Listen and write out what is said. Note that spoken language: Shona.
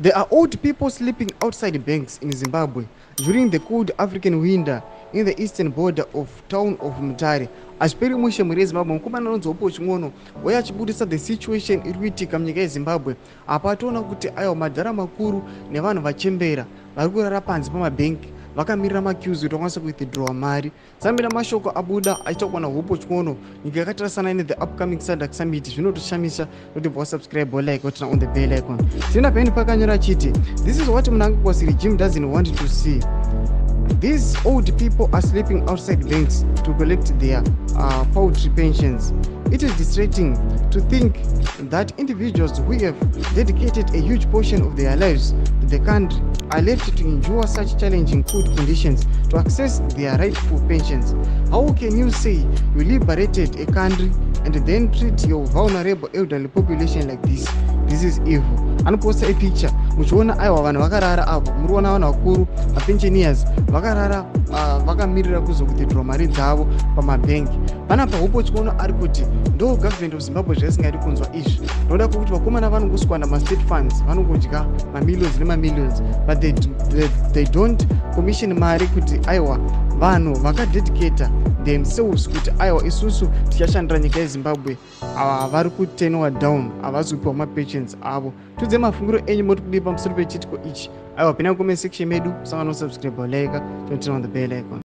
There are old people sleeping outside banks in Zimbabwe during the cold African winter in the eastern border of town of Mutare. Ashperi mushe muri Zimbabwe mukomana anonzopo chimwono waya achibudisa the situation iri kuitika munyika yeZimbabwe. Apa toona kuti ayo madhara makuru nevanhu vachembera vari kurara panze pamabhengi vakamirira maqueues kuti vakwanise kuwithdraw mari. Sambira mashoko abuda achiita kuwana hopo chimwono nyika yakatarasana ne the upcoming SADC summit zvinotoshamisha kuti bva like or on the bell icon. Tinoenda peni pakanyora chiti this is what Mnangagwa regime doesn't want to see. These old people are sleeping outside banks to collect their poultry pensions. It is distressing to think that individuals who have dedicated a huge portion of their lives to the country are left to endure such challenging food conditions to access their rightful pensions. How can you say you liberated a country and then treat your vulnerable elderly population like this? This is evil. Anoposta a picture muchiona aiwa vanhu vakarara apo muriona vanhu vakuru mapensioners vakarara vakamirira kuzokuwithdraw mari dzavo pamabhengi. Panapa hopo chikono ari kuti ndo government of Zimbabwe zvaisingadi kunzwa izvi. Ndoda kuti vakomana vanongoswanda ma-state funds vanongodya mamillions nemamillions but they don't commission mari kuti aiwa vanhu vakadedicata themselves kuti aiwa isusu tichashandira nyika yeZimbabwe vari kutenwa down havasi kupiwa mapensions avo. Tudze mafungiro enyu moti kudii pamusoro pechitiko ichi. Aiwa pina comment section medu sanga no subscribe like turn on the bell icon.